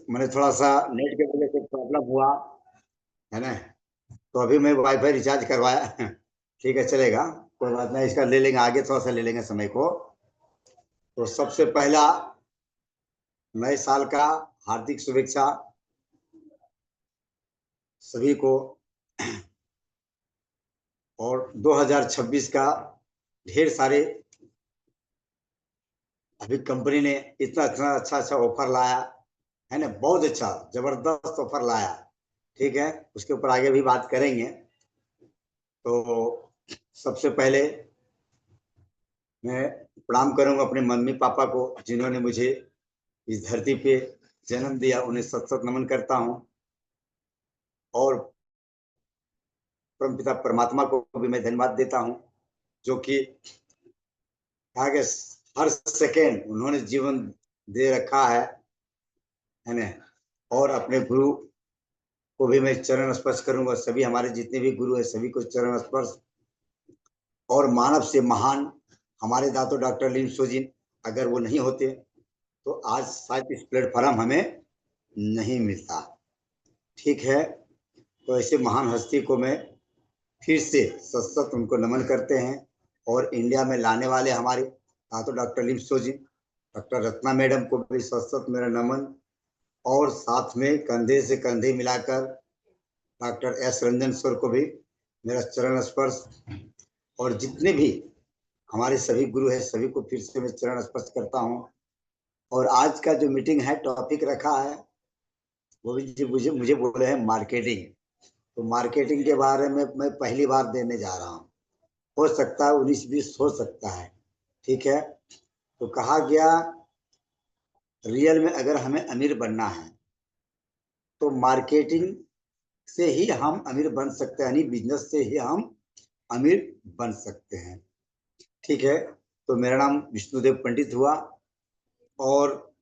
मैंने थोड़ा सा नेट के वजह से प्रॉब्लम हुआ है ना। तो अभी मैं वाईफाई रिचार्ज करवाया। ठीक है, चलेगा, कोई बात नहीं, इसका ले लेंगे आगे, थोड़ा सा ले लेंगे समय को। तो सबसे पहला नए साल का हार्दिक शुभेच्छा सभी को। और 2026 का ढेर सारे, अभी कंपनी ने इतना इतना अच्छा अच्छा ऑफर लाया है ना, बहुत अच्छा जबरदस्त ऑफर लाया। ठीक है, उसके ऊपर आगे भी बात करेंगे। तो सबसे पहले मैं प्रणाम करूंगा अपने मम्मी पापा को, जिन्होंने मुझे इस धरती पे जन्म दिया, उन्हें सत सत नमन करता हूं। और परमपिता परमात्मा को भी मैं धन्यवाद देता हूं, जो कि आगे हर सेकेंड उन्होंने जीवन दे रखा है ना। और अपने गुरु को भी मैं चरण स्पर्श करूंगा, सभी हमारे जितने भी गुरु हैं सभी को चरण स्पर्श। और मानव से महान हमारे दातो डॉक्टर लीम सोजिन, अगर वो नहीं होते तो आज शायद इस प्लेटफॉर्म हमें नहीं मिलता। ठीक है, तो ऐसे महान हस्ती को मैं फिर से सत सत उनको नमन करते हैं। और इंडिया में लाने वाले हमारे दातो डॉक्टर लीम सोजिन, डॉक्टर रत्ना मैडम को भी सत सत मेरा नमन। और साथ में कंधे से कंधे मिलाकर डॉक्टर एस रंजन सर को भी मेरा चरण स्पर्श। और जितने भी हमारे सभी गुरु हैं सभी को फिर से मैं चरण स्पर्श करता हूँ। और आज का जो मीटिंग है, टॉपिक रखा है, वो भी मुझे मुझे बोले हैं मार्केटिंग। तो मार्केटिंग के बारे में मैं पहली बार देने जा रहा हूँ। हो सकता है 19-20 हो सकता है। ठीक है, तो कहा गया रियल में अगर हमें अमीर बनना है तो मार्केटिंग से ही हम अमीर बन सकते हैं, यानी बिजनेस से ही हम अमीर बन सकते हैं। ठीक है, तो मेरा नाम विष्णुदेव पंडित हुआ। और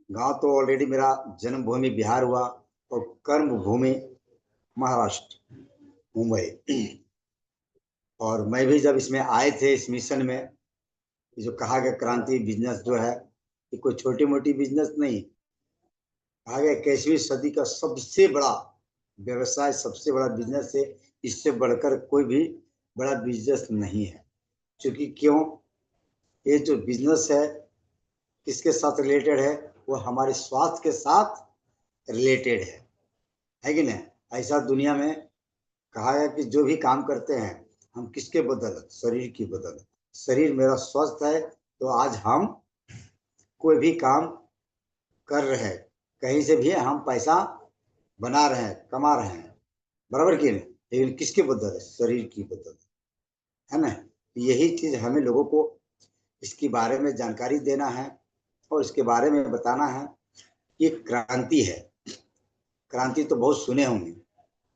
गांव तो ऑलरेडी मेरा जन्मभूमि बिहार हुआ, और कर्म भूमि महाराष्ट्र, मुंबई। और मैं भी जब इसमें आए थे इस मिशन में, जो कहा गया क्रांति बिजनेस जो है, ये कोई छोटी मोटी बिजनेस नहीं। कहा गया 21वीं सदी का सबसे बड़ा व्यवसाय, सबसे बड़ा बिजनेस है। इससे बढ़कर कोई भी बड़ा बिजनेस नहीं है। क्योंकि क्यों, ये जो बिजनेस है किसके साथ रिलेटेड है, वो हमारे स्वास्थ्य के साथ रिलेटेड है कि नहीं। ऐसा दुनिया में कहा है कि जो भी काम करते हैं हम किसके बदौलत, शरीर की बदौलत। शरीर मेरा स्वस्थ है तो आज हम कोई भी काम कर रहे हैं, कहीं से भी हम पैसा बना रहे हैं, कमा रहे हैं, बराबर की नहीं। लेकिन किसके बदौलत, शरीर की बदौलत, है ना। यही चीज हमें लोगों को इसके बारे में जानकारी देना है और इसके बारे में बताना है। ये क्रांति है। क्रांति तो बहुत सुने होंगे।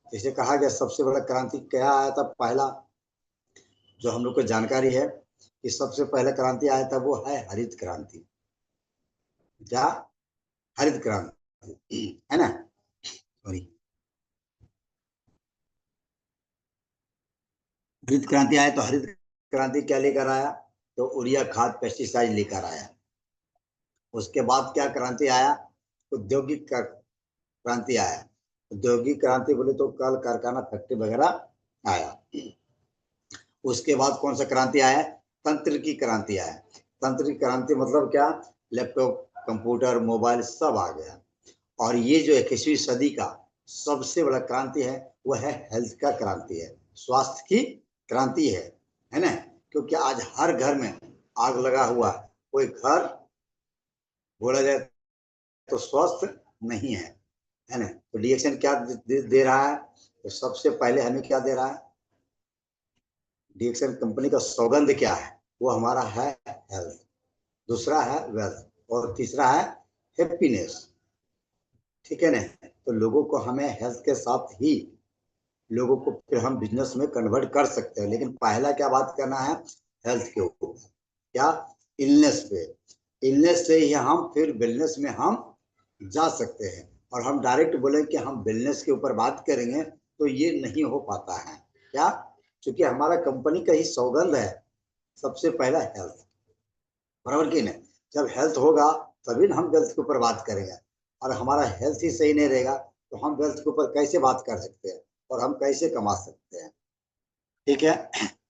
जैसे कहा गया सबसे बड़ा क्रांति क्या आया था, पहला जो हम लोग को जानकारी है कि सबसे पहला क्रांति आया था वो है हरित क्रांति। क्या, हरित क्रांति, है ना। सॉरी, हरित क्रांति आया तो हरित क्रांति क्या लेकर आया, तो यूरिया खाद पेस्टिसाइड लेकर आया। उसके बाद क्या क्रांति आया, औद्योगिक क्रांति आया। औद्योगिक क्रांति बोले तो कल कारखाना फैक्ट्री वगैरह आया। उसके बाद कौन सा क्रांति आया, तंत्र की क्रांति आया। तंत्र की क्रांति मतलब क्या, लैपटॉप कंप्यूटर मोबाइल सब आ गया। और ये जो 21वीं सदी का सबसे बड़ा क्रांति है वो है हेल्थ का क्रांति है, स्वास्थ्य की क्रांति है ना। क्योंकि आज हर घर में आग लगा हुआ है, कोई घर बोला जाए तो स्वस्थ नहीं है ना। तो डीएक्शन क्या दे रहा है, तो सबसे पहले हमें क्या दे रहा है, डीएक्शन कंपनी का सौगंध क्या है, वो हमारा है हेल्थ, दूसरा है वेल्थ, और तीसरा है हैप्पीनेस। ठीक है ना। तो लोगों को हमें हेल्थ के साथ ही लोगों को फिर हम बिजनेस में कन्वर्ट कर सकते हैं। लेकिन पहला क्या बात करना है, हेल्थ के ऊपर, क्या, इलनेस पे। इलनेस से ही हम फिर बिजनेस में हम जा सकते हैं। और हम डायरेक्ट बोले कि हम बिजनेस के ऊपर बात करेंगे तो ये नहीं हो पाता है। क्या, क्योंकि हमारा कंपनी का ही सौगंध है सबसे पहला हेल्थ, बराबर की नहीं। जब हेल्थ होगा तभी हम वेल्थ के ऊपर बात करेंगे। और हमारा हेल्थ ही सही नहीं रहेगा तो हम वेल्थ के ऊपर कैसे बात कर सकते हैं और हम कैसे कमा सकते हैं। ठीक है,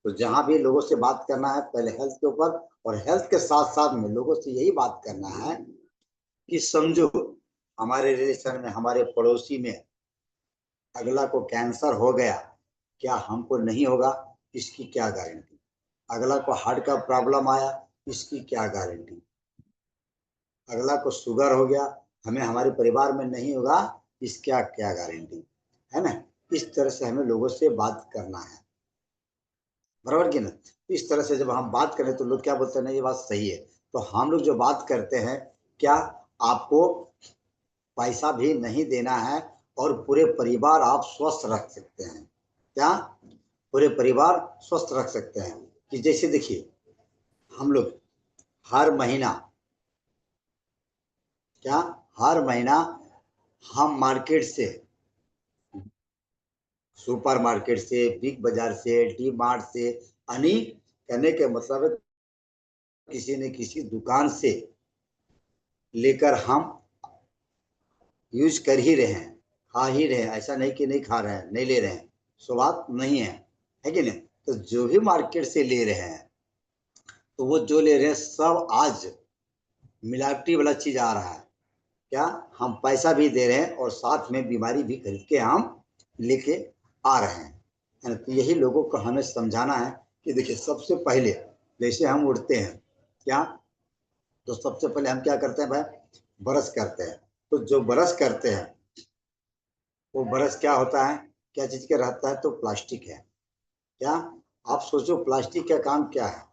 तो जहां भी लोगों से बात करना है पहले हेल्थ के ऊपर, और हेल्थ के साथ साथ में लोगों से यही बात करना है कि समझो हमारे रिलेशन में, हमारे पड़ोसी में अगला को कैंसर हो गया, क्या हमको नहीं होगा, इसकी क्या गारंटी। अगला को हार्ट का प्रॉब्लम आया, इसकी क्या गारंटी। अगला को शुगर हो गया, हमें हमारे परिवार में नहीं होगा, इसका क्या गारंटी है ना। इस तरह से हमें लोगों से बात करना है, बराबर की ना। इस तरह से जब हम बात करें तो लोग क्या बोलते हैं, ना ये बात सही है। तो हम लोग जो बात करते हैं, क्या आपको पैसा भी नहीं देना है और पूरे परिवार आप स्वस्थ रख सकते हैं। क्या पूरे परिवार स्वस्थ रख सकते हैं कि जैसे देखिए हम लोग हर महीना, क्या हर महीना हम मार्केट से, सुपर मार्केट से, बिग बाजार से, डी मार्ट से, यानी कहने के मतलब है किसी न किसी दुकान से लेकर हम यूज कर ही रहे हैं, खा ही रहे हैं। ऐसा नहीं कि नहीं खा रहे हैं, नहीं ले रहे हैं, सो बात नहीं है कि नहीं। तो जो भी मार्केट से ले रहे हैं, तो वो जो ले रहे हैं सब आज मिलावटी वाला चीज आ रहा है। क्या हम पैसा भी दे रहे हैं और साथ में बीमारी भी खरीद के हम लेके आ रहे हैं, है ना? तो यही लोगों को हमें समझाना है कि देखिए सबसे पहले जैसे हम उठते हैं, क्या तो सबसे पहले हम क्या करते हैं भाई, ब्रश करते हैं। तो जो ब्रश करते हैं वो ब्रश क्या होता है, क्या चीज का रहता है, तो प्लास्टिक है। क्या आप सोचो प्लास्टिक का काम क्या है,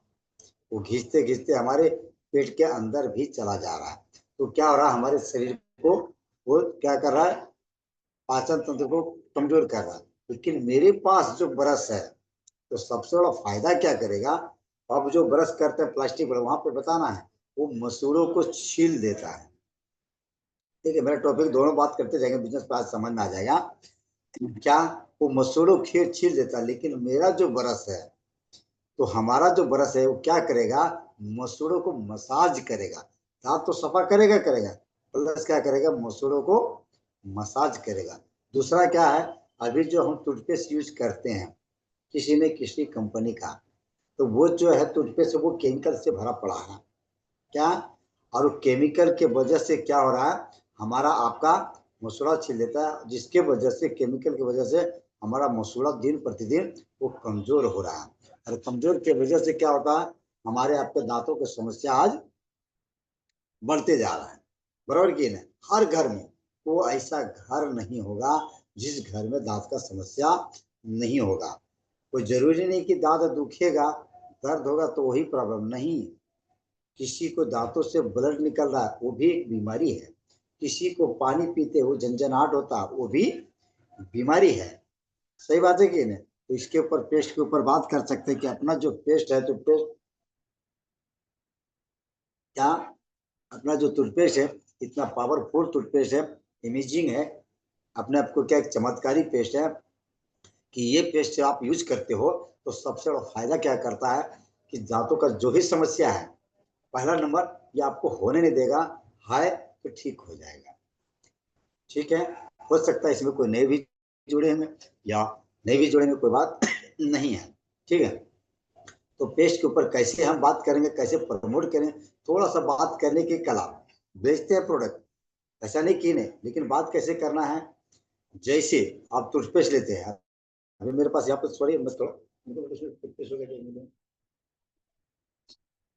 वो घिसते घिसते हमारे पेट के अंदर भी चला जा रहा है। तो क्या हो रहा है, हमारे शरीर को वो क्या कर रहा है, पाचन तंत्र को कमजोर कर रहा है। लेकिन मेरे पास जो ब्रश है, तो सबसे बड़ा फायदा क्या करेगा, अब जो ब्रश करते हैं प्लास्टिक वाला, वहां पे बताना है वो मसूड़ों को छील देता है। ठीक है, मेरा टॉपिक दोनों बात करते जाएंगे, बिजनेस पे आज समझ में आ जाएगा। क्या वो मसूड़ों खेत छील देता है, लेकिन मेरा जो ब्रश है, तो हमारा जो ब्रश है वो क्या करेगा, मसूड़ों को मसाज करेगा। दांत तो सफा करेगा करेगा, प्लस क्या करेगा, मसूड़ों को मसाज करेगा। दूसरा क्या है, अभी जो हम टूथपेस्ट यूज करते हैं किसी न किसी कंपनी का, तो वो जो है टूथपेस्ट वो केमिकल से भरा पड़ा है। क्या, और केमिकल के वजह से क्या हो रहा है, हमारा आपका मसूड़ा छील देता है, जिसके वजह से, केमिकल की वजह से हमारा मसूड़ा दिन प्रतिदिन वो कमजोर हो रहा है। और कमजोर की वजह से क्या होता है, हमारे आपके दांतों की समस्या आज बढ़ते जा रहा है, बराबर की नहीं। हर घर में वो ऐसा घर नहीं होगा जिस घर में दांत का समस्या नहीं होगा। कोई जरूरी नहीं कि दांत दुखेगा, दर्द होगा तो वही प्रॉब्लम नहीं। किसी को दांतों से ब्लड निकल रहा है, वो भी एक बीमारी है। किसी को पानी पीते हुए झंझनाहट होता है, वो भी बीमारी है। सही बात है कि नहीं। तो इसके ऊपर, पेस्ट के ऊपर बात कर सकते हैं कि अपना जो पेस्ट है, तो पेस्ट क्या, अपना जो टूथपेस्ट है, इतना पावरफुल टूथपेस्ट है, इमेजिंग है, अपने आप को क्या एक चमत्कारी पेस्ट है कि ये पेस्ट आप यूज करते हो तो सबसे बड़ा फायदा क्या करता है कि दांतों का जो भी समस्या है, पहला नंबर ये आपको होने नहीं देगा, है तो ठीक हो जाएगा। ठीक है, हो सकता है इसमें कोई नए भी जुड़े हैं या नए भी जुड़े में, कोई बात नहीं है। ठीक है, तो पेस्ट के ऊपर कैसे हम बात करेंगे, कैसे प्रमोट करें, थोड़ा सा बात करने की कला। बेचते हैं प्रोडक्ट, ऐसा नहीं कि नहीं, लेकिन बात कैसे करना है। जैसे आप टूथपेस्ट लेते हैं, अभी मेरे पास यहाँ पर सॉरी मैं थोड़ा टूथपेस्ट हो गया,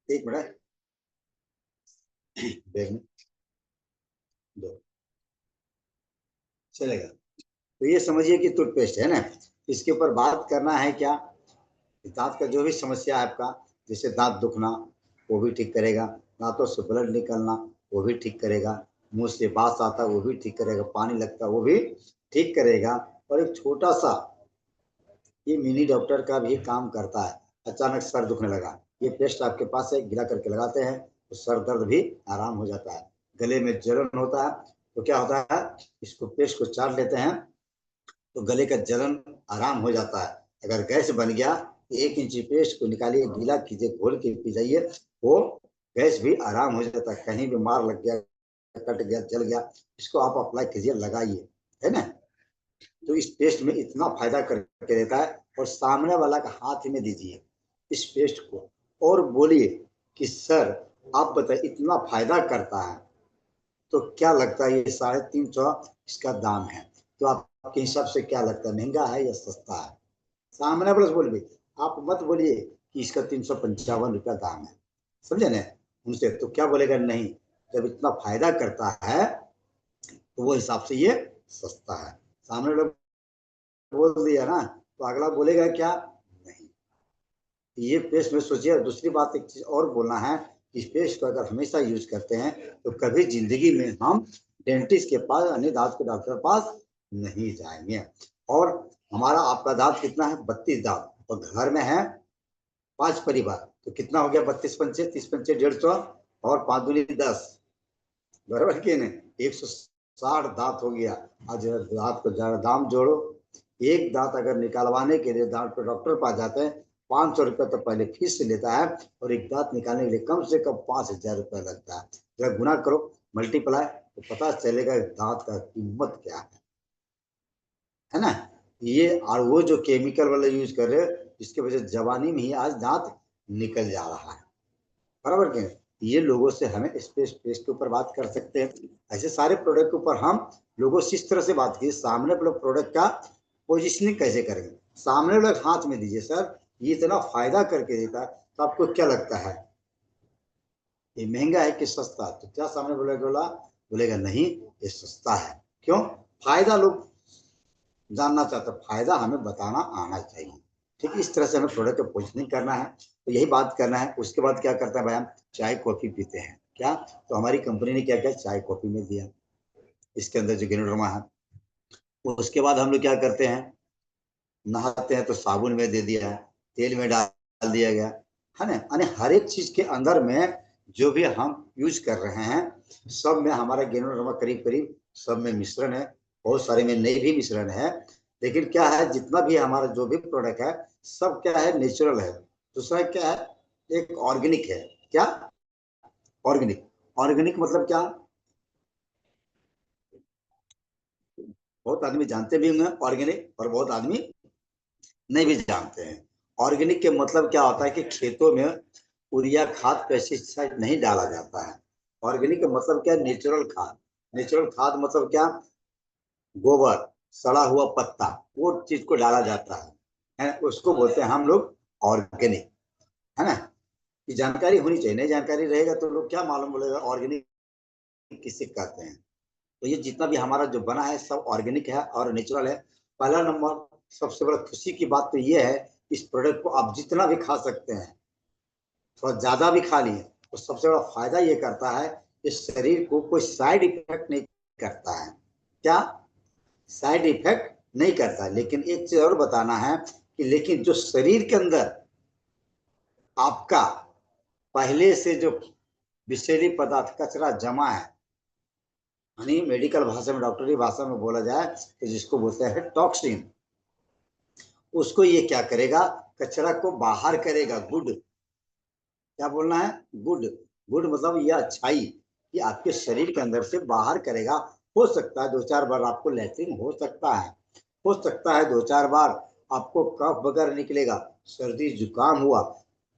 एक मिनट बैग में दो, चलेगा। तो ये समझिए कि टूथपेस्ट है ना, इसके ऊपर बात करना है क्या, दांत का जो भी समस्या है आपका, जैसे दांत दुखना वो भी ठीक करेगा, दांतों से ब्लड निकलना वो भी ठीक करेगा, मुंह से बास आता है वो भी ठीक करेगा, पानी लगता है वो भी ठीक करेगा। और एक छोटा सा ये मिनी डॉक्टर का भी काम करता है। अचानक सर दुखने लगा, ये पेस्ट आपके पास है, गिरा करके लगाते हैं तो सर दर्द भी आराम हो जाता है। गले में जलन होता है तो क्या होता है, इसको पेस्ट को चाट लेते हैं तो गले का जलन आराम हो जाता है। अगर गैस बन गया तो 1 इंची पेस्ट को निकालिए, गीला कीजिए, घोल के पी जाइए, वो गैस भी आराम हो जाता है। कहीं भी मार लग गया, कट गया, जल गया, इसको आप अप्लाई कीजिए, लगाइए, है ना। तो इस पेस्ट में इतना फायदा करके देता है, और सामने वाला का हाथ में दीजिए इस पेस्ट को और बोलिए कि सर आप बताइए इतना फायदा करता है तो क्या लगता है ये 350 इसका दाम है, तो आपके हिसाब से क्या लगता है, महंगा है या सस्ता है? सामने वाले से बोलिए, आप मत बोलिए कि इसका 355 रुपया दाम है, समझे ना। उनसे तो क्या बोलेगा, नहीं, जब इतना फायदा करता है तो वो हिसाब से ये सस्ता है। सामने वाले बोल दिया ना, तो अगला बोलेगा क्या, नहीं। ये पेस्ट में सोचिए। दूसरी बात एक चीज और बोलना है, इस पेस्ट को अगर हमेशा यूज करते हैं तो कभी जिंदगी में हम डेंटिस्ट के पास यानी दांत के डॉक्टर के पास नहीं जाएंगे। और हमारा आपका दांत कितना है, 32 दांत, और घर में है 5 परिवार, तो कितना हो गया, 32 पंचे 30 पंचे 150, और 5 दूनी 10, बराबर के नहीं, 160 दांत हो गया। आज दांत को दाम जोड़ो, एक दांत अगर निकालवाने के लिए दांत पे डॉक्टर पास जाते हैं 500 रुपये तो पहले फीस से लेता है, और एक दांत निकालने के लिए कम से कम 5000 रुपये लगता है। जरा गुना करो, मल्टीप्लाई, तो पता चलेगा दांत का कीमत क्या है ना। ये और वो जो केमिकल वाला यूज कर रहे हैं, इसके वजह से जवानी में ही आज दांत निकल जा रहा है, बराबर के। ये लोगों से हमें स्पेस पेस्ट के ऊपर बात कर सकते हैं। ऐसे सारे प्रोडक्ट के ऊपर हम लोगों से इस तरह से बात की, सामने वाले प्रोडक्ट का पोजिशनिंग कैसे करेंगे। सामने वाले हाथ में दीजिए, सर ये इतना फायदा करके देता है, तो आपको क्या लगता है ये महंगा है कि सस्ता, तो क्या सामने बोला बोलेगा नहीं ये सस्ता है। क्यों, फायदा लोग जानना चाहते हैं, फायदा हमें बताना आना चाहिए। ठीक, इस तरह से हमें प्रोडक्ट का पोजिशनिंग करना है, तो यही बात करना है। उसके बाद क्या करते हैं भाई, हम चाय कॉफी पीते हैं क्या, तो हमारी कंपनी ने क्या किया, चाय कॉफी में दिया इसके अंदर जो गेनोडर्मा है। उसके बाद हम लोग क्या करते हैं, नहाते हैं तो साबुन में दे दिया है, तेल में डाल दिया गया, है ना। यानी हर एक चीज के अंदर में जो भी हम यूज कर रहे हैं सब में हमारा गेनोडर्मा करीब करीब सब में मिश्रण है, बहुत सारे में नहीं भी मिश्रण है। लेकिन क्या है, जितना भी हमारा जो भी प्रोडक्ट है सब क्या है, नेचुरल है। दूसरा क्या है, एक ऑर्गेनिक है। क्या, ऑर्गेनिक। ऑर्गेनिक मतलब क्या, बहुत आदमी जानते भी होंगे ऑर्गेनिक, और बहुत आदमी नहीं भी जानते हैं। ऑर्गेनिक के मतलब क्या होता है कि खेतों में यूरिया खाद पेस्टिसाइड नहीं डाला जाता है। ऑर्गेनिक का मतलब क्या है, नेचुरल खाद। नेचुरल खाद मतलब क्या, गोबर, सड़ा हुआ पत्ता, वो चीज को डाला जाता है, उसको बोलते हैं हम लोग ऑर्गेनिक, है ना। ये जानकारी होनी चाहिए, नहीं जानकारी रहेगा तो लोग क्या मालूम बोलेगा ऑर्गेनिक किसे कहते हैं। तो ये जितना भी हमारा जो बना है सब ऑर्गेनिक है और नेचुरल है। पहला नंबर, सबसे बड़ा खुशी की बात तो ये है, इस प्रोडक्ट को आप जितना भी खा सकते हैं, थोड़ा ज्यादा भी खा लिए, तो सबसे बड़ा फायदा ये करता है, इस शरीर को कोई साइड इफेक्ट नहीं करता है। क्या, साइड इफेक्ट नहीं करता। लेकिन एक चीज और बताना है कि लेकिन जो शरीर के अंदर आपका पहले से जो विषैली पदार्थ कचरा जमा है, यानी मेडिकल भाषा में, डॉक्टरी भाषा में बोला जाए तो जिसको बोलते हैं टॉक्सिन, उसको ये क्या करेगा, कचरा को बाहर करेगा। गुड, क्या बोलना है, गुड। गुड मतलब यह अच्छाई कि आपके शरीर के अंदर से बाहर करेगा। हो सकता है 2-4 बार आपको लैट्रिन हो सकता है, हो सकता है 2-4 बार आपको कफ वगैरह निकलेगा, सर्दी जुकाम हुआ,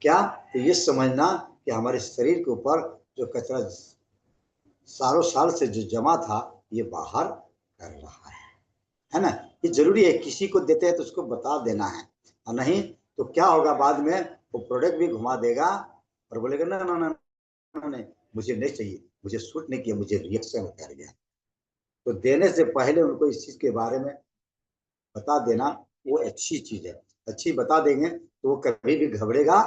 क्या, तो ये समझना कि हमारे शरीर के ऊपर जो कचरा सालों साल से जो जमा था ये बाहर कर रहा है ना। ये जरूरी है, किसी को देते हैं तो उसको बता देना है, और नहीं तो क्या होगा, बाद में वो प्रोडक्ट भी घुमा देगा और बोलेगा ना ना ना नहीं, मुझे नहीं चाहिए, मुझे सूट नहीं किया, मुझे रिएक्शन कर गया। तो देने से पहले उनको इस चीज के बारे में बता देना, वो अच्छी चीज है। अच्छी बता देंगे तो वो कभी भी घबरेगा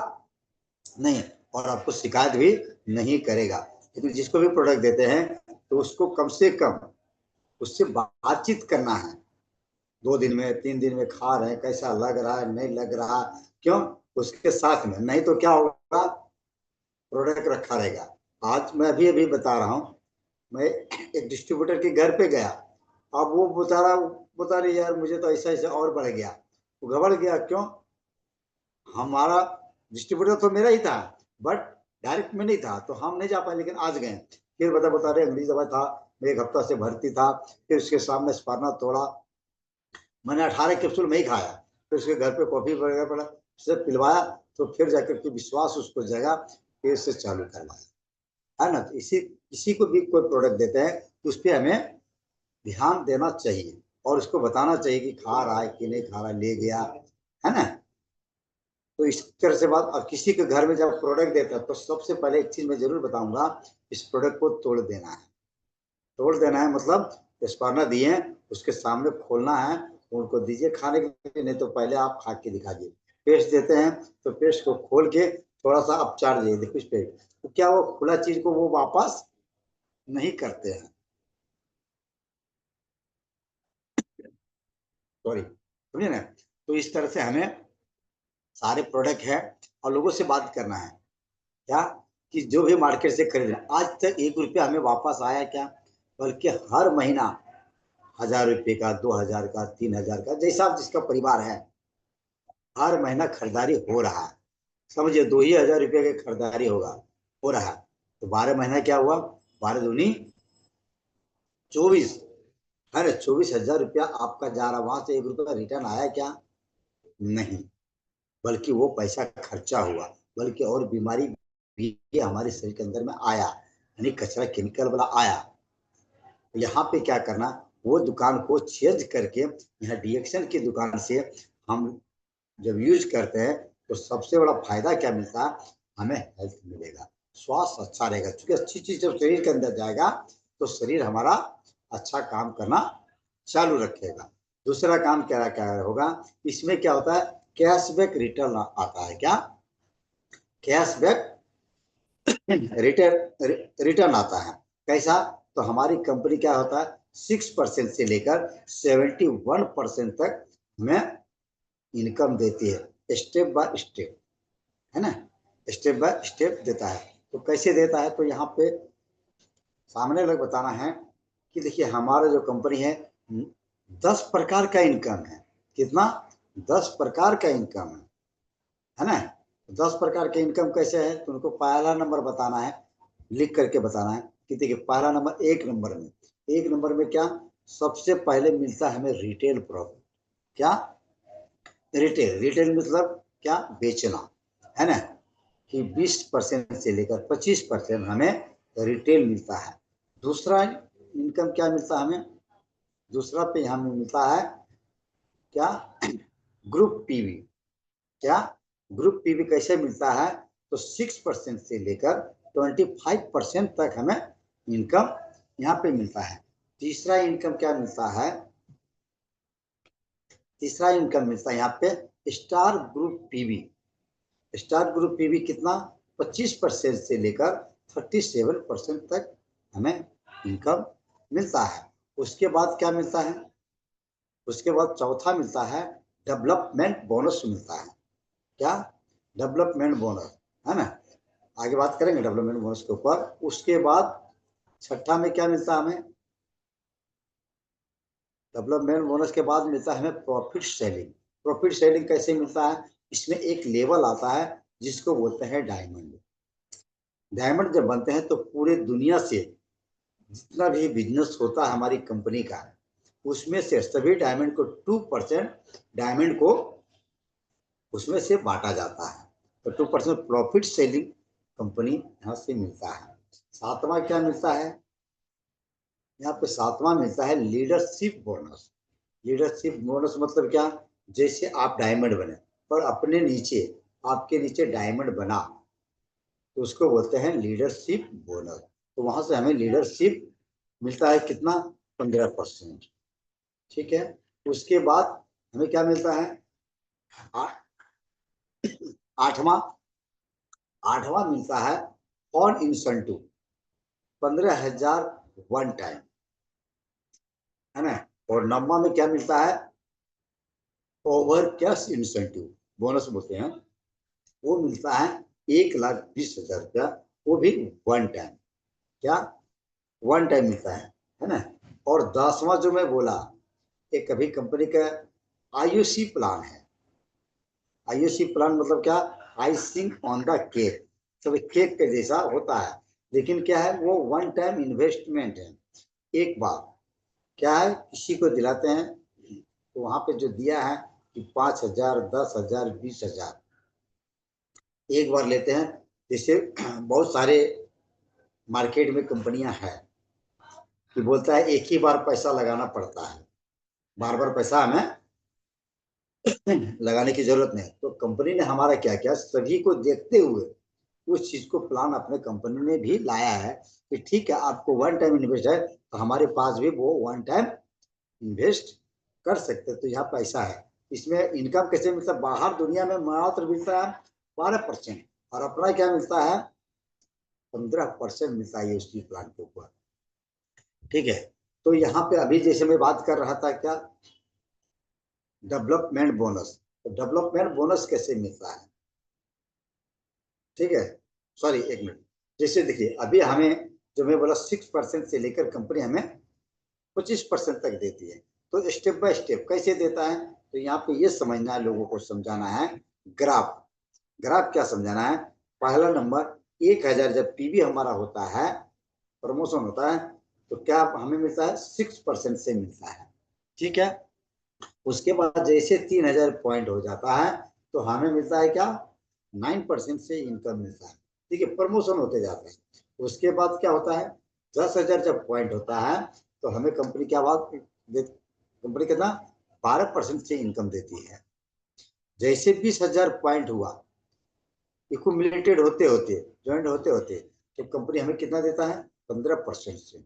नहीं, और आपको शिकायत भी नहीं करेगा। लेकिन जिसको भी प्रोडक्ट देते हैं तो उसको कम से कम उससे बातचीत करना है, 2 दिन में 3 दिन में खा रहे हैं, कैसा लग रहा है, नहीं लग रहा, क्यों, उसके साथ में। नहीं तो क्या होगा, प्रोडक्ट रखा रहेगा। आज मैं अभी अभी बता रहा हूँ, मैं एक डिस्ट्रीब्यूटर के घर पे गया, अब वो बता रही यार मुझे तो ऐसा ऐसा और बढ़ गया, वो घबड़ गया। क्यों, हमारा डिस्ट्रीब्यूटर तो मेरा ही था, बट डायरेक्ट में नहीं था, तो हम नहीं जा पाए, लेकिन आज गए फिर बता रहे अंग्रेजी दवा था, मैं 1 हफ्ता से भर्ती था, फिर उसके सामने स्पारना तोड़ा, मैंने 18 कैप्सूल में ही खाया, फिर उसके घर पे कॉफी वगैरह पड़ा, सब पिलवाया, तो फिर जाकर के विश्वास उसको जगा, फिर से चालू करवाया, है ना। तो इसी को भी कोई प्रोडक्ट देते हैं तो उस पर हमें ध्यान देना चाहिए और उसको बताना चाहिए कि खा रहा है कि नहीं खा रहा, ले गया, है ना। तो इस तरह से बात। और किसी के घर में जब प्रोडक्ट देता है तो सबसे पहले एक चीज मैं जरूर बताऊंगा, इस प्रोडक्ट को तोड़ देना है। तोड़ देना है मतलब स्पर्ना दिए, उसके सामने खोलना है, उनको दीजिए खाने के लिए, नहीं तो पहले आप खा के दिखाइए। पेस्ट देते हैं तो पेस्ट को खोल के थोड़ा सा आप चाट दीजिए, देखो इस पे, तो क्या वो खुला चीज को वो वापस नहीं करते हैं, सॉरी, समझे ना। तो इस तरह से हमें सारे प्रोडक्ट है और लोगों से बात करना है क्या, कि जो भी मार्केट से खरीद रहे हैं, आज तक 1 रुपया हमें वापस आया क्या, बल्कि हर महीना 1000 रुपये का, 2000 का, 3000 का, जैसा जिसका परिवार है, हर महीना खरीदारी हो रहा है। समझिए 2000 रुपये की खरीदारी होगा, हो रहा है, तो 12 महीना क्या हुआ, 12 दूनी 24, है ना। 24,000 रुपया आपका जा रहा, वहां से 1 रुपया रिटर्न आया क्या, नहीं, बल्कि वो पैसा खर्चा हुआ, बल्कि और बीमारी भी हमारे शरीर के अंदर में आया, यानी कचरा केमिकल वाला आया। तो यहाँ पे क्या करना, वो दुकान को चेंज करके यहाँ डीएक्शन की दुकान से हम जब यूज करते हैं तो सबसे बड़ा फायदा क्या मिलता है, हमें हेल्थ मिलेगा, स्वास्थ्य अच्छा रहेगा, क्योंकि अच्छी चीज जब शरीर के अंदर जाएगा तो शरीर हमारा अच्छा काम करना चालू रखेगा। दूसरा काम क्या क्या होगा, इसमें क्या होता है, कैशबैक रिटर्न आता है, क्या कैशबैक रिटर्न रिटर्न आता है। कैसा, तो हमारी कंपनी क्या होता है, 6% से लेकर 71% तक हमें इनकम देती है, स्टेप बाय स्टेप, है ना, स्टेप बाय स्टेप देता है। तो कैसे देता है, तो यहाँ पे सामने लग बताना है कि देखिए हमारा जो कंपनी है 10 प्रकार का इनकम है, कितना, 10 प्रकार का इनकम है ना। 10 प्रकार के इनकम कैसे है, तो उनको पहला नंबर बताना है, लिख करके बताना है कि देखिए पहला नंबर, एक नंबर में क्या, सबसे पहले मिलता है हमें रिटेल प्रॉफिट, क्या, रिटेल, रिटेल मतलब क्या, बेचना, है ना, कि 20% से लेकर 25% हमें रिटेल मिलता है। दूसरा इनकम क्या मिलता है हमें, दूसरा पे हमें मिलता है क्या, ग्रुप पीवी, क्या, ग्रुप पीवी कैसे मिलता है, तो 6% से लेकर 25% तक हमें इनकम यहाँ पे मिलता है। तीसरा इनकम क्या मिलता है, तीसरा इनकम मिलता है यहाँ पे star group PV, star group PV कितना, 25% से लेकर 37% तक हमें इनकम मिलता है। उसके बाद क्या मिलता है, उसके बाद चौथा मिलता है डेवलपमेंट बोनस मिलता है, क्या, डेवलपमेंट बोनस, है ना, आगे बात करेंगे डेवलपमेंट बोनस के ऊपर। उसके बाद छठा में क्या मिलता है हमें, डेवलपमेंट बोनस के बाद मिलता है हमें प्रॉफिट शेयरिंग। प्रॉफिट शेयरिंग कैसे मिलता है, इसमें एक लेवल आता है जिसको बोलते हैं डायमंड। डायमंड जब बनते हैं तो पूरे दुनिया से जितना भी बिजनेस होता है हमारी कंपनी का, उसमें से सभी डायमंड को 2% डायमंड को उसमें से बांटा जाता है, तो 2% प्रॉफिट सेलिंग कंपनी यहाँ से मिलता है। सातवां क्या मिलता है, यहाँ पे सातवां मिलता है लीडरशिप बोनस। लीडरशिप बोनस मतलब क्या, जैसे आप डायमंड बने पर अपने नीचे, आपके नीचे डायमंड बना, तो उसको बोलते हैं लीडरशिप बोनस। तो वहां से हमें लीडरशिप मिलता है कितना, 15%, ठीक है। उसके बाद हमें क्या मिलता है, आठवां, आठवां मिलता है ऑन इंसेंटिव, 15,000 वन टाइम, है ना। और नौवां में क्या मिलता है, ओवर कैश इंसेंटिव बोनस बोलते हैं, वो मिलता है 1,20,000 रुपया, वो भी वन टाइम, क्या, वन टाइम मिलता है ना। और 10वां जो मैं बोला, एक कभी कंपनी का आईओसी प्लान है, आईओसी प्लान मतलब क्या, आइसिंग ऑन द केक, तो केक के जैसा होता है, लेकिन क्या है, वो वन टाइम इन्वेस्टमेंट है, एक बार क्या है किसी को दिलाते हैं तो वहां पे जो दिया है कि 5,000, 10,000, 20,000 एक बार लेते हैं। जैसे बहुत सारे मार्केट में कंपनियां हैं कि बोलता है एक ही बार पैसा लगाना पड़ता है, बार बार पैसा हमें लगाने की जरूरत नहीं। तो कंपनी ने हमारा क्या किया, सभी को देखते हुए उस चीज को प्लान अपने कंपनी ने भी लाया है कि ठीक है आपको वन टाइम इन्वेस्ट है तो हमारे पास भी वो वन टाइम इन्वेस्ट कर सकते हैं। तो यहाँ पैसा है, इसमें इनकम कैसे मिलता है, बाहर दुनिया में मात्र मिलता है 12% और अपना क्या मिलता है 15% मिलता है उसकी प्लान के ऊपर। ठीक है, तो यहाँ पे अभी जैसे मैं बात कर रहा था क्या, डेवलपमेंट बोनस। तो डेवलपमेंट बोनस कैसे मिलता है, ठीक है, सॉरी एक मिनट। जैसे देखिए अभी हमें जो मैं बोला 6% से लेकर कंपनी हमें 25% तक देती है। तो स्टेप बाय स्टेप कैसे देता है, तो यहाँ पे ये समझना है, लोगों को समझाना है। ग्राफ, ग्राफ क्या समझाना है, पहला नंबर 1,000 जब पीवी हमारा होता है, प्रमोशन होता है, तो क्या हमें मिलता है 6% से मिलता है। ठीक है, उसके बाद जैसे 3,000 पॉइंट हो जाता है तो हमें मिलता है क्या 9% से इनकम मिलता है। ठीक है, प्रमोशन होते जाते हैं। उसके बाद क्या होता है 10,000 जब पॉइंट होता है तो हमें कंपनी क्या बात कंपनी कितना 12% से इनकम देती है। जैसे 20,000 पॉइंट हुआ, इक्यूमुलेटेड होते होते, ज्वाइंट होते होते, तो कंपनी हमें कितना देता है 15% से।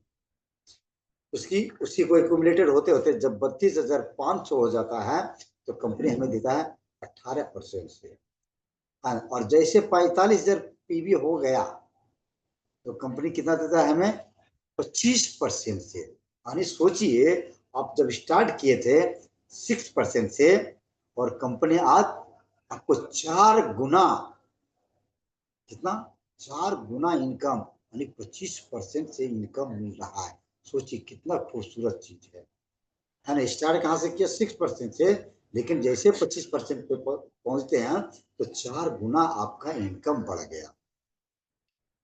उसकी उसी को एक्यूमुलेटेड होते होते जब 32,500 हो जाता है तो कंपनी हमें देता है 18% से। और जैसे 45,000 पीवी हो गया तो कंपनी कितना देता है हमें 25% से। यानी सोचिए आप जब स्टार्ट किए थे 6% से और कंपनी आज आपको 4 गुना, कितना 4 गुना इनकम, यानी 25% से इनकम मिल रहा है। सोचिए कितना खूबसूरत चीज है ना। स्टार्ट कहाँ से किया 6% से, लेकिन जैसे 25% पे पहुंचते हैं तो 4 गुना आपका इनकम बढ़ गया।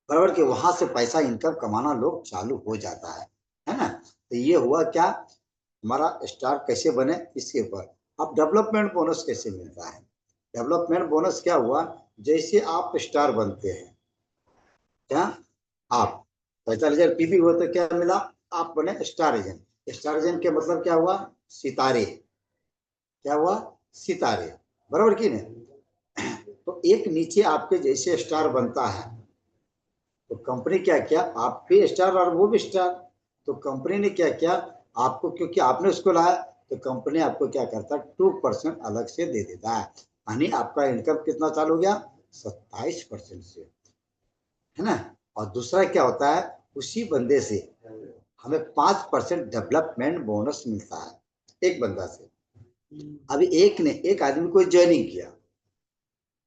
बराबर कि वहां से पैसा इनकम कमाना लोग चालू हो जाता है ना। तो ये हुआ क्या, हमारा स्टार कैसे बने इसके ऊपर। अब डेवलपमेंट बोनस कैसे मिलता है, डेवलपमेंट बोनस क्या हुआ, जैसे आप स्टार बनते हैं, क्या आप 45,000 पीवी हुआ तो क्या मिला, आप बने स्टार एजेंट। स्टार एजेंट के मतलब क्या हुआ, सितारे, क्या हुआ सितारे, बराबर की नहीं। तो एक नीचे आपके जैसे स्टार बनता है तो कंपनी क्या किया, आप भी स्टार और वो भी स्टार, तो कंपनी ने क्या किया आपको, क्योंकि आपने उसको लाया तो कंपनी आपको क्या करता है 2% अलग से दे देता है। यानी आपका इनकम कितना चालू हो गया 27% से, है ना। और दूसरा क्या होता है, उसी बंदे से हमें 5% डेवलपमेंट बोनस मिलता है एक बंदा से। अभी एक ने एक आदमी को ज्वाइनिंग किया,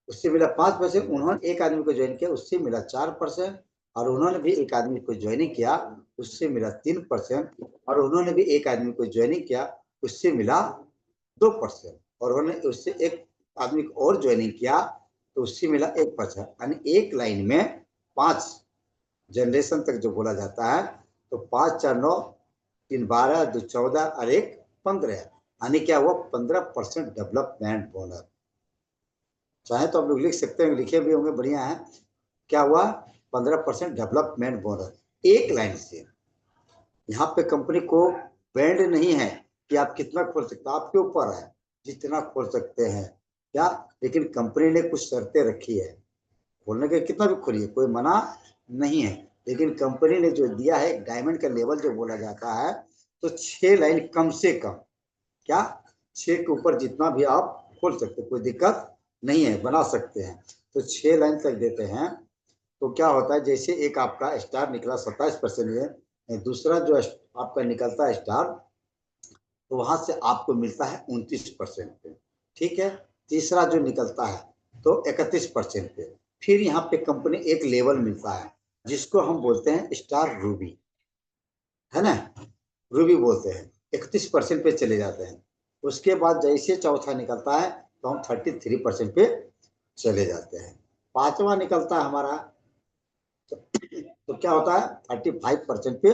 उससे मिला 5%, उन्होंने एक आदमी को ज्वाइन किया उससे मिला 4%, और उन्होंने भी एक आदमी को ज्वाइनिंग किया उससे मिला 3%, और उन्होंने भी एक आदमी को ज्वाइनिंग किया उससे मिला 2%, और उन्होंने उससे एक आदमी को और ज्वाइनिंग किया तो उससे मिला 1%। यानी एक लाइन में 5 जनरेशन तक जो बोला जाता है, तो 5, 4, 9, 3, 12, 2, 14 और 1, 15, यानी क्या हुआ 15% डेवलपमेंट बोनस। चाहे तो आप लोग लिख सकते हैं, लिखे भी होंगे, बढ़िया है। क्या हुआ 15% डेवलपमेंट बोनस एक लाइन से। यहाँ पे कंपनी को बैंड नहीं है कि आप कितना खोल सकते, आपके ऊपर है जितना खोल सकते हैं क्या, लेकिन कंपनी ने कुछ शर्तें रखी है, खोलने के कितना भी खोलिए कोई मना नहीं है। लेकिन कंपनी ने जो दिया है डायमंड का लेवल जो बोला जाता है, तो 6 लाइन कम से कम, क्या 6 के ऊपर जितना भी आप खोल सकते, कोई दिक्कत नहीं है, बना सकते हैं। तो 6 लाइन तक देते हैं। तो क्या होता है, जैसे एक आपका स्टार निकला 27% में, दूसरा जो आपका निकलता है स्टार, तो वहां से आपको मिलता है 29% पे। ठीक है, तीसरा जो निकलता है तो 31% पे। फिर यहाँ पे कंपनी एक लेवल मिलता है जिसको हम बोलते हैं स्टार रूबी, है ना, रूबी बोलते हैं, 31% पे चले जाते हैं। उसके बाद जैसे चौथा निकलता है तो हम 33% पे चले जाते हैं। पांचवा निकलता है हमारा तो क्या होता है 35% पे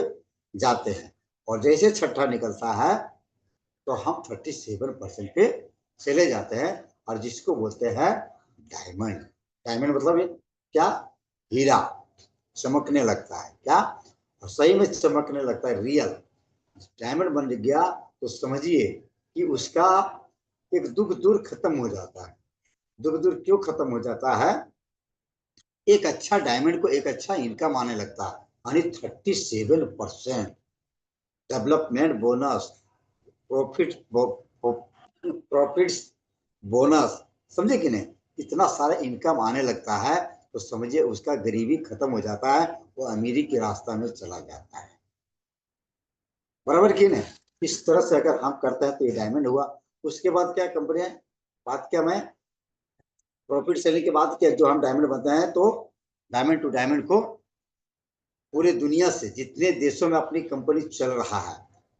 जाते हैं, और जैसे छठा निकलता है तो हम 37% पे चले जाते हैं, और जिसको बोलते हैं डायमंड। डायमंड मतलब ये क्या, हीरा चमकने लगता है क्या, और सही में चमकने लगता है, रियल डायमंड बन गया तो समझिए कि उसका एक दुख दूर खत्म हो जाता है। दुख दूर क्यों खत्म हो जाता है, एक अच्छा डायमंड को एक अच्छा इनकम आने लगता है, यानी 37% development bonus, profit profits bonus, समझे कि नहीं, इतना सारा इनकम आने लगता है तो समझिए उसका गरीबी खत्म हो जाता है, वो अमीरी के रास्ता में चला जाता है। बराबर की नहीं, इस तरह से अगर हम करते हैं तो ये डायमंड हुआ। उसके बाद क्या कंपनियां, बात क्या, मैं प्रॉफिट सेलिंग के बाद क्या, जो हम डायमंड बनते हैं तो डायमंड टू डायमंड को पूरे दुनिया से जितने देशों में अपनी कंपनी चल रहा है,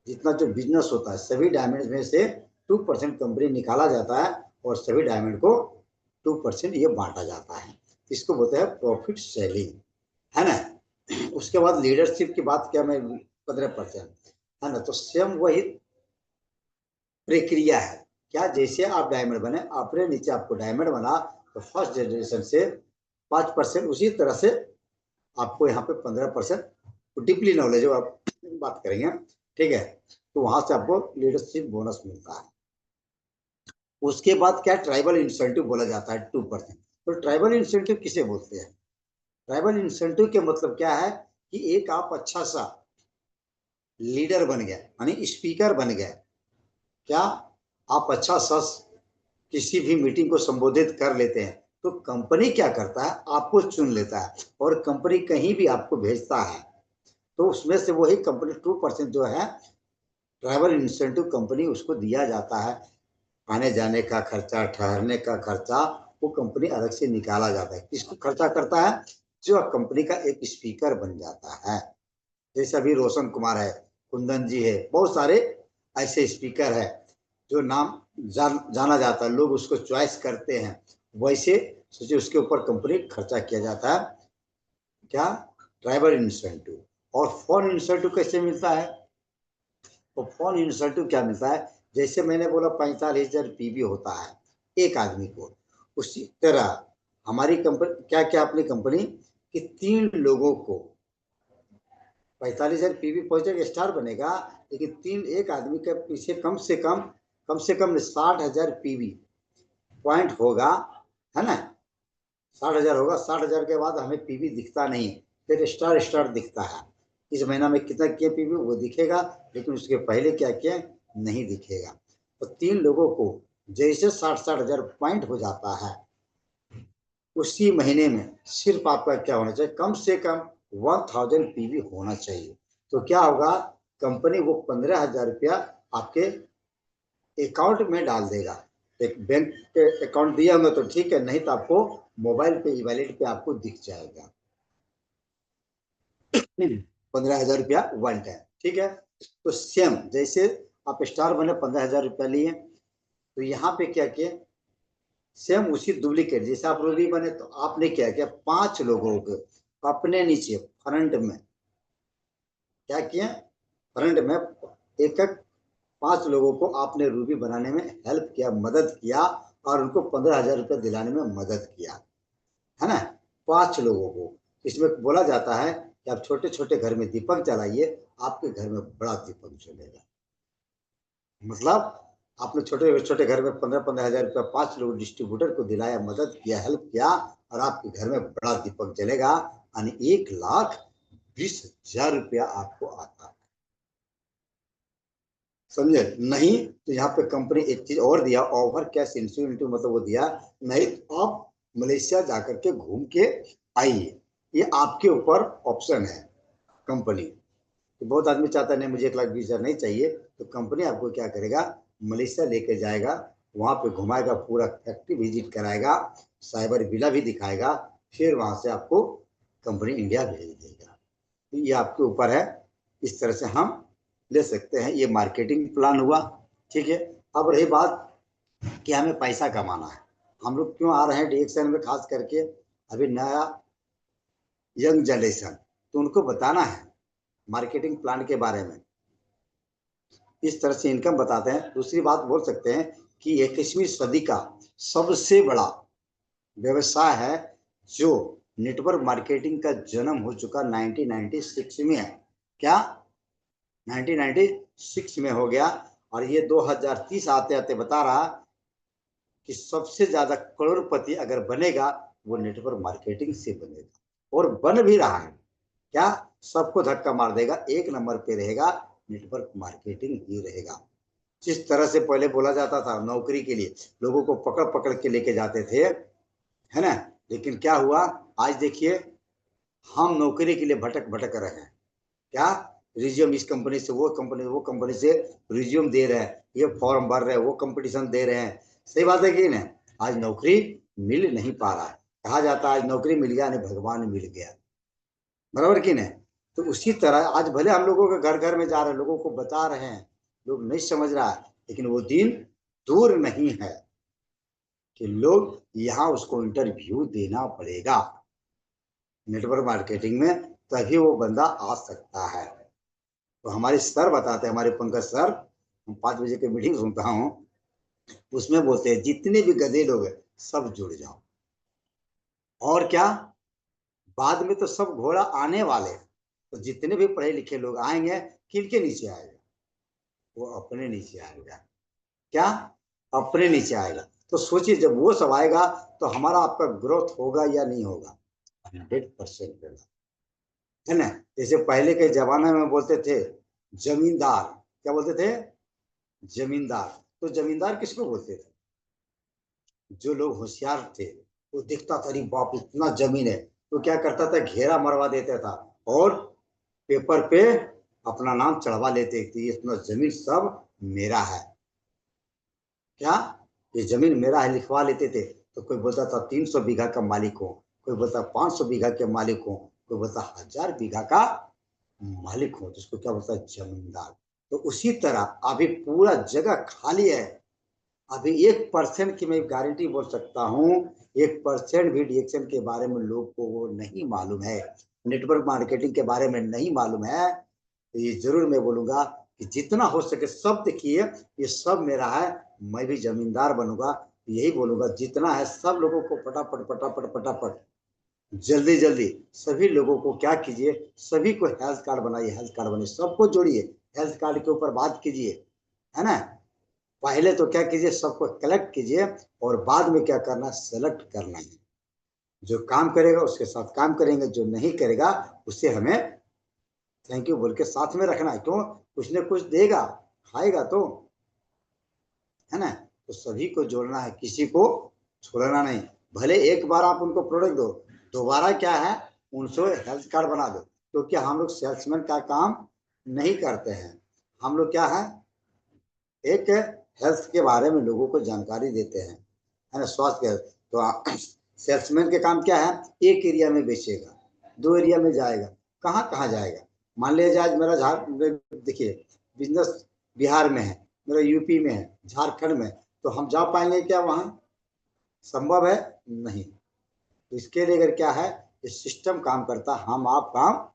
जितना जो बिजनेस होता है, सभी डायमंड में से 2% कंपनी निकाला जाता है, और सभी डायमंड को 2% ये बांटा जाता है। इसको बोलते हैं प्रॉफिट सेलिंग, है ना। उसके बाद लीडरशिप की बात किया मैं, 15%, है ना। तो सेम वही प्रक्रिया है क्या, जैसे आप डायमंड बने, अपने नीचे आपको डायमंड बना, तो फर्स्ट जनरेशन से 5% उसी तरह से आपको यहाँ पे 15% डीपली नॉलेज आप बात करेंगे, ठीक है। तो वहां से आपको लीडरशिप बोनस मिलता है। उसके बाद क्या, ट्राइबल इंसेंटिव बोला जाता है 2%। तो ट्राइबल इंसेंटिव किसे बोलते हैं, ट्राइबल इंसेंटिव के मतलब क्या है कि एक आप अच्छा सा लीडर बन गया, यानी स्पीकर बन गए, क्या आप अच्छा सा किसी भी मीटिंग को संबोधित कर लेते हैं, तो कंपनी क्या करता है, आपको चुन लेता है, और कंपनी कहीं भी आपको भेजता है, तो उसमें से वही कंपनी 2% जो है ट्रैवल इंसेंटिव कंपनी उसको दिया जाता है। आने जाने का खर्चा, ठहरने का खर्चा, वो कंपनी अलग से निकाला जाता है। किसको खर्चा करता है, जो कंपनी का एक स्पीकर बन जाता है। जैसे अभी रोशन कुमार है, कुंदन जी है, बहुत सारे ऐसे स्पीकर है जो नाम जाना जाता है, लोग उसको चॉइस करते हैं। वैसे सोचिए उसके ऊपर कंपनी खर्चा किया जाता है, क्या, ट्राइबल इंसेंटिव। और फोन इंसेंटिव कैसे मिलता है, तो फोन इंसेंटिव क्या मिलता है, जैसे मैंने बोला 45,000 पीबी होता है एक आदमी को, उसी तरह हमारी कंपनी क्या क्या, अपनी कंपनी कि 3 लोगों को 45,000 पीबी पहुंचेगा, स्टार बनेगा, लेकिन एक आदमी के पीछे कम से कम 60,000 पीबी पॉइंट होगा, है ना। 60,000 होगा, 60,000 के बाद हमें पीबी दिखता नहीं, फिर स्टार स्टार दिखता है। इस महीना में कितना किया पीबी वो दिखेगा, लेकिन उसके पहले क्या किया नहीं दिखेगा। तो 3 लोगों को जैसे 60,000 पॉइंट हो जाता है, उसी महीने में सिर्फ आपका क्या होना चाहिए, कम से कम 1000 पीबी होना चाहिए। तो क्या होगा, कंपनी वो 15,000 रुपया आपके अकाउंट में डाल देगा। एक बैंक के अकाउंट दिया होगा तो ठीक है, नहीं तो आपको मोबाइल पे, ई वॉलेट पे आपको दिख जाएगा 15,000 रुपया वन टाइम, ठीक है। तो सेम जैसे आप स्टार बने 15,000 रुपया लिए, तो यहाँ पे क्या किए, सेम उसी डुप्लीकेट, जैसे आप रूबी बने तो आपने क्या किया, 5 लोगों को अपने नीचे फ्रंट में क्या किया, फ्रंट में एक एक 5 लोगों को आपने रूबी बनाने में हेल्प किया, मदद किया, और उनको 15,000 रुपया दिलाने में मदद किया, है ना। 5 लोगों को। इसमें बोला जाता है कि आप छोटे छोटे घर में दीपक जलाइए, आपके घर में बड़ा दीपक जलेगा। मतलब आपने छोटे छोटे घर में 15-15 हजार रुपया 5 लोग डिस्ट्रीब्यूटर को दिलाया, मदद किया, हेल्प किया, और आपके घर में बड़ा दीपक जलेगा, यानी 1,20,000 रुपया आपको आता है। समझे नहीं, तो यहाँ पे कंपनी एक चीज और दिया, ओवर कैश इंसेंटिव, मतलब वो दिया, नहीं तो आप मलेशिया जाकर के घूम के आइए, ये आपके ऊपर ऑप्शन है कंपनी। तो बहुत आदमी चाहता है नहीं मुझे 1,20,000 नहीं चाहिए, तो कंपनी आपको क्या करेगा, मलेशिया लेके जाएगा, वहां पे घुमाएगा, पूरा फैक्ट्री विजिट कराएगा, साइबर विला भी दिखाएगा, फिर वहां से आपको कंपनी इंडिया भेज देगा। तो ये आपके ऊपर है, इस तरह से हम ले सकते हैं, ये मार्केटिंग प्लान हुआ, ठीक है। अब रही बात कि हमें पैसा कमाना है, हम लोग क्यों आ रहे हैं डीएक्सएन में, खास करके अभी नया यंग जनरेशन, तो उनको बताना है मार्केटिंग प्लान के बारे में, इस तरह से इनकम बताते हैं। दूसरी बात बोल सकते हैं कि 21वीं सदी का सबसे बड़ा व्यवसाय है जो नेटवर्क मार्केटिंग का जन्म हो चुका 1996 में है। क्या 1996 में हो गया, और ये 2030 आते आते बता रहा कि सबसे ज्यादा करोड़पति अगर बनेगा वो नेटवर्क मार्केटिंग से बनेगा, और बन भी रहा है। क्या सबको धक्का मार देगा, एक नंबर पे रहेगा नेटवर्क मार्केटिंग ही रहेगा। जिस तरह से पहले बोला जाता था नौकरी के लिए लोगों को पकड़ पकड़ के लेके जाते थे, है ना, लेकिन क्या हुआ, आज देखिए हम नौकरी के लिए भटक भटक रहे हैं। क्या रिज्यूम इस कंपनी से वो कंपनी से रिज्यूम दे रहे हैं, ये फॉर्म भर रहे हैं, वो कंपटीशन दे रहे हैं। सही बात है कि नहीं? आज नौकरी मिल नहीं पा रहा है, कहा जाता है आज नौकरी मिल गया नहीं भगवान मिल गया, बराबर कि नहीं? तो उसी तरह आज भले हम लोगों के घर घर में जा रहे हैं, लोगों को बता रहे हैं, लोग नहीं समझ रहा है, लेकिन वो दिन दूर नहीं है कि लोग यहाँ उसको इंटरव्यू देना पड़ेगा नेटवर्क मार्केटिंग में, तभी वो बंदा आ सकता है। तो हमारे सर बताते हैं, हमारे पंकज सर, हम 5 बजे की मीटिंग सुनता हूँ, उसमें बोलते हैं जितने भी गधे लोग हैं सब जुड़ जाओ। और क्या, बाद में तो सब घोड़ा आने वाले, तो जितने भी पढ़े लिखे लोग आएंगे किनके नीचे आएगा, वो अपने नीचे आएगा। क्या, अपने नीचे आएगा। तो सोचिए जब वो सब आएगा तो हमारा आपका ग्रोथ होगा या नहीं होगा? 100% होगा, है ना। जैसे पहले के जमाने में बोलते थे जमींदार, क्या बोलते थे? जमींदार। तो जमींदार किसको बोलते थे? जो लोग होशियार थे, वो दिखता था अरे बाप इतना जमीन है, तो क्या करता था घेरा मरवा देता था और पेपर पे अपना नाम चढ़वा लेते थे, इतना जमीन सब मेरा है। क्या, ये जमीन मेरा है लिखवा लेते थे। तो कोई बोलता था 300 बीघा का मालिक हो, कोई बोलता 500 बीघा के मालिक हो, कोई बोलता 1000 बीघा का मालिक हो, जिसको क्या बोलता है जमींदार। तो उसी तरह अभी पूरा जगह खाली है, अभी 1% की मैं गारंटी बोल सकता हूँ, 1% भी डिएक्शन के बारे में लोग को वो नहीं मालूम है, नेटवर्क मार्केटिंग के बारे में नहीं मालूम है। तो ये जरूर मैं बोलूंगा कि जितना हो सके सब देखिए, ये सब मेरा है, मैं भी जमींदार बनूंगा। यही बोलूंगा जितना है सब लोगों को फटाफट फटाफट फटाफट जल्दी जल्दी सभी लोगों को क्या कीजिए, सभी को हेल्थ कार्ड बनाइए, हेल्थ कार्ड बनाइए, सबको जोड़िए, हेल्थ कार्ड के ऊपर बात कीजिए, है ना। पहले तो क्या कीजिए, सबको कलेक्ट कीजिए, और बाद में क्या करना, सेलेक्ट करना है। जो काम करेगा उसके साथ काम करेंगे, जो नहीं करेगा उससे हमें थैंक यू बोल के साथ में रखना है। क्यों, कुछ न कुछ देगा, खाएगा तो, है ना। तो सभी को जोड़ना है, किसी को छोड़ना नहीं। भले एक बार आप उनको प्रोडक्ट दो, दोबारा क्या है उनसे हेल्थ कार्ड बना दो, क्योंकि हम लोग सेल्समैन का काम नहीं करते हैं। हम लोग क्या है, एक हेल्थ के बारे में लोगों को जानकारी देते हैं, है ना, स्वास्थ्य। तो सेल्समैन के काम क्या है, एक एरिया में बेचेगा, 2 एरिया में जाएगा, कहाँ कहाँ जाएगा। मान लीजिए आज मेरा देखिए बिजनेस बिहार में है, मेरा यूपी में है, झारखंड में, तो हम जा पाएंगे क्या वहाँ? संभव है नहीं। तो इसके लिए अगर क्या है, ये सिस्टम काम करता, हम आप काम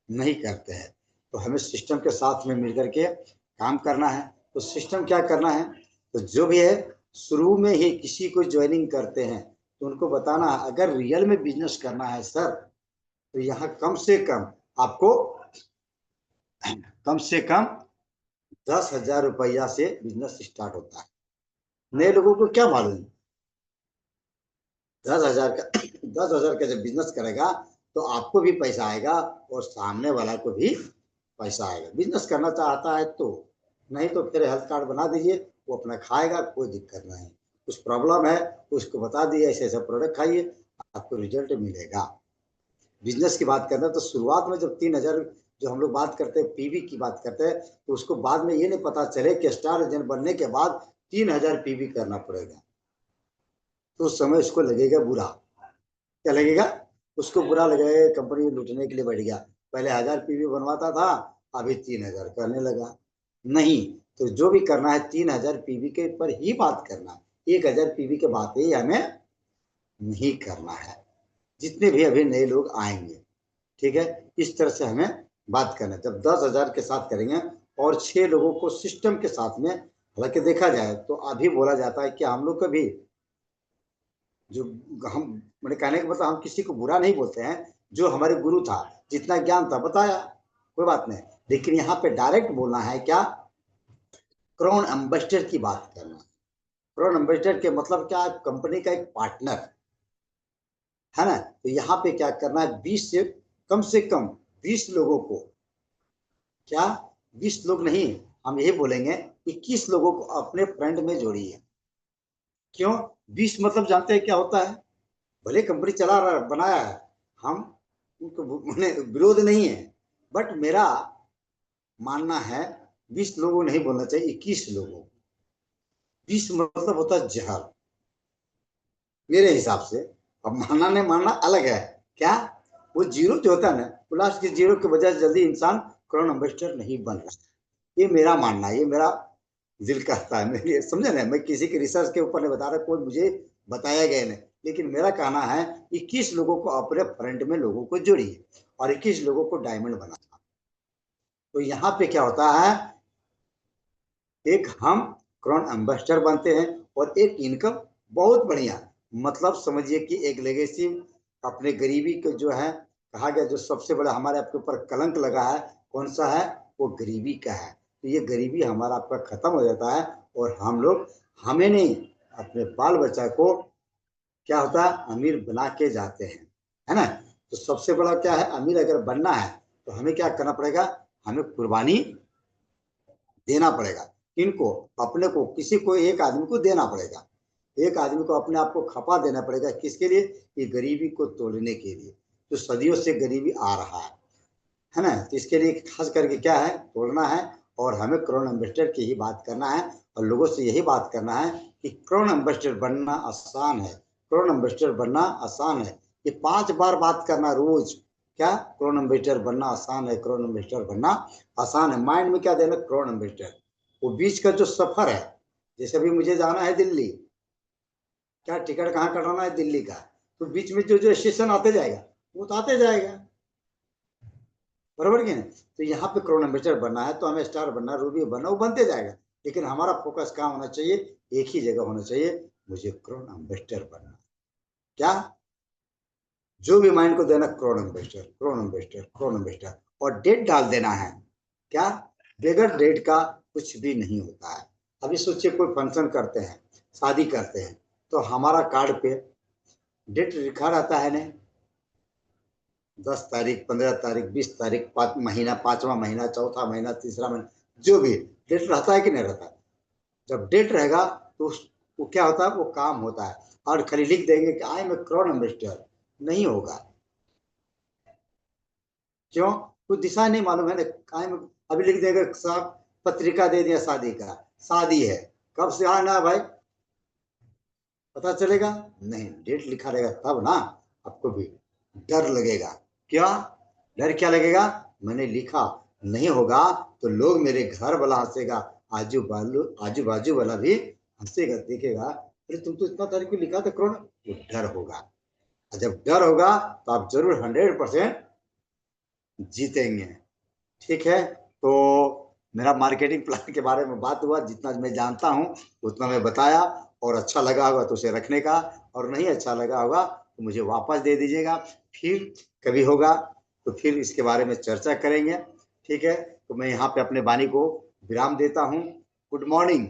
नहीं करते हैं। तो हमें सिस्टम के साथ में मिलकर के काम करना है। तो सिस्टम क्या करना है, तो जो भी है शुरू में ही किसी को ज्वाइनिंग करते हैं तो उनको बताना है अगर रियल में बिजनेस करना है सर, तो यहाँ कम से कम आपको कम से कम 10,000 रुपया से बिजनेस स्टार्ट होता है। नए लोगों को क्या मालूम, 10,000 का 10,000 का जब बिजनेस करेगा तो आपको भी पैसा आएगा और सामने वाला को भी पैसा आएगा। बिजनेस करना चाहता है तो, नहीं तो फिर हेल्थ कार्ड बना दीजिए, वो अपना खाएगा, कोई दिक्कत नहीं। कुछ प्रॉब्लम है उसको बता दिए ऐसे ऐसा प्रोडक्ट खाइए, आपको रिजल्ट मिलेगा। बिजनेस की बात करना तो शुरुआत में जब 3,000 जो हम लोग बात करते हैं पीवी की बात करते हैं, तो उसको बाद में ये नहीं पता चले कि स्टार एजेंट बनने के बाद 3,000 पीवी करना पड़ेगा, तो उस समय उसको लगेगा बुरा। क्या लगेगा? उसको बुरा लगेगा, कंपनी लूटने के लिए बैठ गया, पहले 1,000 पीवी बनवाता था, अभी 3,000 करने लगा। नहीं, तो जो भी करना है 3,000 पीवी के ऊपर ही बात करना, 1,000 पीवी के बात ही हमें नहीं करना है। जितने भी अभी नए लोग आएंगे ठीक है, इस तरह से हमें बात करना है। जब 10,000 के साथ करेंगे और 6 लोगों को सिस्टम के साथ में, हालांकि देखा जाए तो अभी बोला जाता है कि हम लोग कभी जो हम, मैंने कहने का मतलब हम किसी को बुरा नहीं बोलते हैं, जो हमारे गुरु था जितना ज्ञान था बताया, कोई बात नहीं, लेकिन यहाँ पे डायरेक्ट बोलना है क्या, क्राउन एम्बेसडर की बात करना। क्राउन एम्बेसडर के मतलब क्या है, कंपनी का एक पार्टनर है ना। तो यहाँ पे क्या करना है, 20 से कम 20 लोगों को, क्या 20 लोग नहीं, हम यही बोलेंगे 21 लोगों को अपने फ्रेंड में जोड़िए। क्यों 20 मतलब जानते हैं क्या होता है, भले कंपनी चला रहा बनाया है, हम उनको विरोध नहीं है, बट मेरा मानना है 20 लोगों नहीं बोलना चाहिए, 21 लोगों। 20 मतलब होता है जहर मेरे हिसाब से। अब मानना नहीं मानना अलग है, क्या वो जीरो जो होता है ना, वो लास्ट के जीरो के वजह से जल्दी इंसान क्राउन एम्बेसडर नहीं बन रहा। ये मेरा मानना है, ये मेरा दिल कहता है, मेरे समझे ना, मैं किसी के रिसर्च के ऊपर नहीं बता रहा, कोई मुझे बताया गया नहीं, लेकिन मेरा कहना है 21 लोगों को अपने फ्रंट में लोगों को जोड़िए और 21 लोगों को डायमंड बना। तो यहाँ पे क्या होता है, एक हम क्राउन एम्बेसडर बनते हैं और एक इनकम बहुत बढ़िया, मतलब समझिए कि एक लेगेसी अपने गरीबी को जो है, कहा गया जो सबसे बड़ा हमारे आपके ऊपर कलंक लगा है कौन सा है, वो गरीबी का है। तो ये गरीबी हमारा आपका खत्म हो जाता है और हम लोग, हमें नहीं अपने बाल बच्चा को क्या होता है अमीर बना के जाते हैं, है ना। तो सबसे बड़ा क्या है, अमीर अगर बनना है तो हमें क्या करना पड़ेगा, हमें कुर्बानी देना पड़ेगा। किनको, अपने को, किसी को एक आदमी को देना पड़ेगा, एक आदमी को अपने आप को खपा देना पड़ेगा, किसके लिए, ये गरीबी को तोड़ने के लिए, जो सदियों से गरीबी आ रहा है ना। तो इसके लिए खास करके क्या है, तोड़ना है। और हमें क्राउन एम्बेसडर की ही बात करना है और लोगों से यही बात करना है कि क्राउन एम्बेसडर बनना आसान है, क्राउन एम्बेसडर बनना आसान है। ये 5 बार बात करना रोज, क्या क्राउन एम्बेसडर बनना आसान है, क्राउन एम्बेसडर बनना आसान है, माइंड में क्या देना, क्राउन एम्बेसडर। वो बीच का जो सफर है, जैसे अभी मुझे जाना है दिल्ली, क्या टिकट कहाँ कटाना है दिल्ली का, तो बीच में जो जो स्टेशन आते जाएगा वो तो आते जाएगा, बराबर क्या नहीं। तो यहाँ पे क्राउन एम्बेसडर बनना है तो हमें स्टार बनना, रूबी बनना, वो बनते जाएगा, लेकिन हमारा फोकस कहाँ होना चाहिए, एक ही जगह होना चाहिए, मुझे क्राउन एम्बेसडर बनना। क्या, जो भी माइंड को देना crown ambassador, crown ambassador, crown ambassador, और डेट डाल देना है। क्या, बगैर डेट का कुछ भी नहीं होता है। अभी सोचिए कोई फंक्शन करते हैं, शादी करते हैं, तो हमारा कार्ड पे डेट लिखा रहता है ना, 10 तारीख, 15 तारीख, 20 तारीख, 5 महीना, 5वां महीना, चौथा महीना, तीसरा महीना, जो भी डेट रहता है कि नहीं रहता है। जब डेट रहेगा तो वो क्या होता है, वो काम होता है। और खाली लिख देंगे कि I am a crown ambassador, नहीं होगा। क्यों, कुछ दिशा नहीं मालूम है ना, आई एम, अभी लिख देगा साहब, पत्रिका दे दिया शादी का, शादी है, कब से आना है भाई, पता चलेगा नहीं, डेट लिखा रहेगा तब ना आपको भी डर लगेगा। क्या, डर क्या लगेगा, मैंने लिखा, नहीं होगा तो लोग मेरे घर वाला हंसेगा, आजू बाजू वाला भी हंसेगा, देखेगा अरे तुम तो इतना तारीख को लिखा था करोड़, तो डर होगा। और जब डर होगा तो आप जरूर 100% जीतेंगे। ठीक है, तो मेरा मार्केटिंग प्लान के बारे में बात हुआ, जितना मैं जानता हूँ उतना मैं बताया, और अच्छा लगा होगा तो उसे रखने का, और नहीं अच्छा लगा होगा तो मुझे वापस दे दीजिएगा। फिर कभी होगा तो फिर इसके बारे में चर्चा करेंगे। ठीक है, तो मैं यहाँ पे अपने वाणी को विराम देता हूँ। Good morning.